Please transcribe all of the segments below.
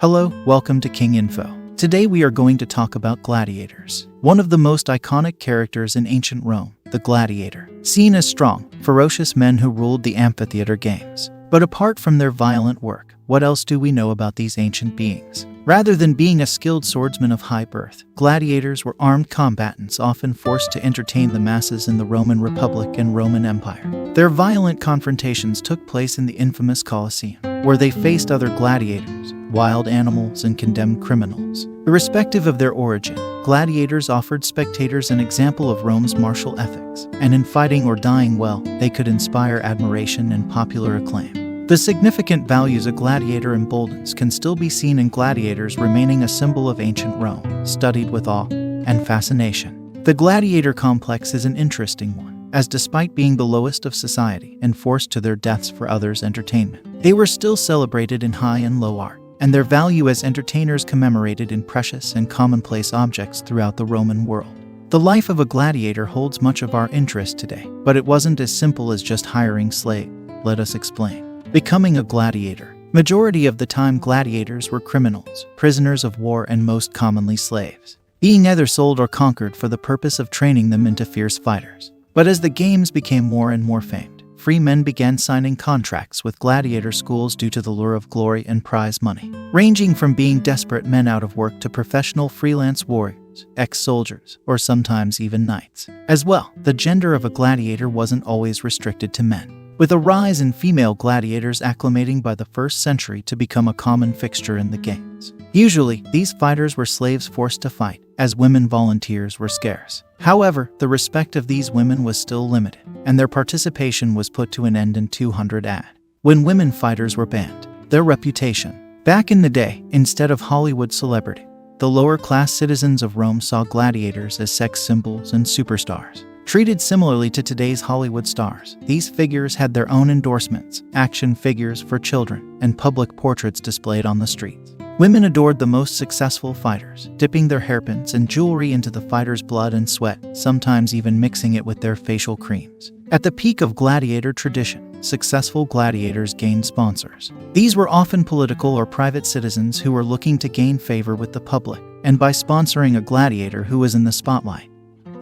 Hello, welcome to King Info. Today we are going to talk about gladiators. One of the most iconic characters in ancient Rome, the gladiator. Seen as strong, ferocious men who ruled the amphitheater games. But apart from their violent work, what else do we know about these ancient beings? Rather than being a skilled swordsman of high birth, gladiators were armed combatants often forced to entertain the masses in the Roman Republic and Roman Empire. Their violent confrontations took place in the infamous Colosseum, where they faced other gladiators, wild animals, and condemned criminals. Irrespective of their origin, gladiators offered spectators an example of Rome's martial ethics, and in fighting or dying well, they could inspire admiration and popular acclaim. The significant values a gladiator emboldens can still be seen in gladiators remaining a symbol of ancient Rome, studied with awe and fascination. The gladiator complex is an interesting one, as despite being the lowest of society and forced to their deaths for others' entertainment, they were still celebrated in high and low art, and their value as entertainers commemorated in precious and commonplace objects throughout the Roman world. The life of a gladiator holds much of our interest today, but it wasn't as simple as just hiring slaves. Let us explain. Becoming a gladiator. Majority of the time gladiators were criminals, prisoners of war, and most commonly slaves, being either sold or conquered for the purpose of training them into fierce fighters. But as the games became more and more famed, free men began signing contracts with gladiator schools due to the lure of glory and prize money, ranging from being desperate men out of work to professional freelance warriors, ex-soldiers, or sometimes even knights. As well, the gender of a gladiator wasn't always restricted to men, with a rise in female gladiators acclimating by the 1st century to become a common fixture in the games. Usually, these fighters were slaves forced to fight, as women volunteers were scarce. However, the respect of these women was still limited, and their participation was put to an end in 200 AD, when women fighters were banned. Their reputation. Back in the day, instead of Hollywood celebrity, the lower-class citizens of Rome saw gladiators as sex symbols and superstars. Treated similarly to today's Hollywood stars, these figures had their own endorsements, action figures for children, and public portraits displayed on the streets. Women adored the most successful fighters, dipping their hairpins and jewelry into the fighters' blood and sweat, sometimes even mixing it with their facial creams. At the peak of gladiator tradition, successful gladiators gained sponsors. These were often political or private citizens who were looking to gain favor with the public, and by sponsoring a gladiator who was in the spotlight,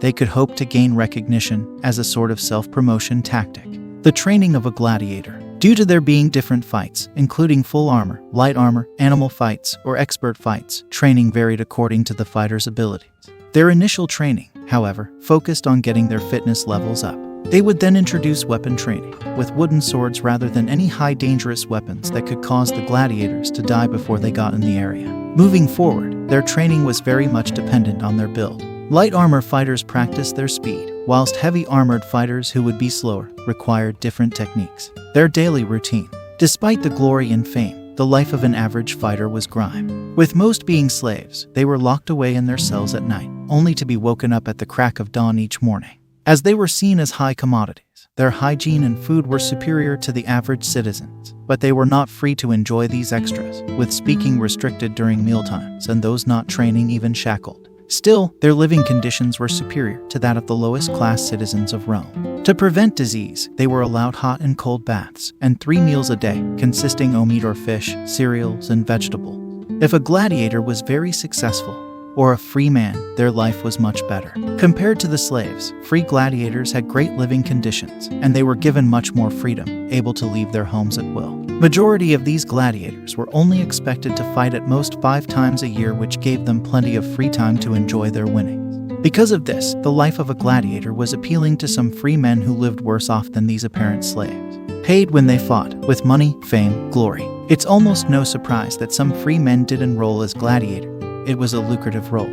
they could hope to gain recognition as a sort of self-promotion tactic. The training of a gladiator. Due to there being different fights, including full armor, light armor, animal fights, or expert fights, training varied according to the fighter's abilities. Their initial training, however, focused on getting their fitness levels up. They would then introduce weapon training, with wooden swords rather than any high dangerous weapons that could cause the gladiators to die before they got in the area. Moving forward, their training was very much dependent on their build. Light armor fighters practiced their speed, whilst heavy armored fighters who would be slower required different techniques. Their daily routine. Despite the glory and fame, the life of an average fighter was grime. With most being slaves, they were locked away in their cells at night, only to be woken up at the crack of dawn each morning. As they were seen as high commodities, their hygiene and food were superior to the average citizens, but they were not free to enjoy these extras, with speaking restricted during mealtimes and those not training even shackled. Still, their living conditions were superior to that of the lowest-class citizens of Rome. To prevent disease, they were allowed hot and cold baths, and 3 meals a day, consisting of meat or fish, cereals, and vegetables. If a gladiator was very successful, or a free man, their life was much better. Compared to the slaves, free gladiators had great living conditions, and they were given much more freedom, able to leave their homes at will. Majority of these gladiators were only expected to fight at most 5 times a year, which gave them plenty of free time to enjoy their winnings. Because of this, the life of a gladiator was appealing to some free men who lived worse off than these apparent slaves. Paid when they fought, with money, fame, glory. It's almost no surprise that some free men did enroll as gladiators. It was a lucrative role.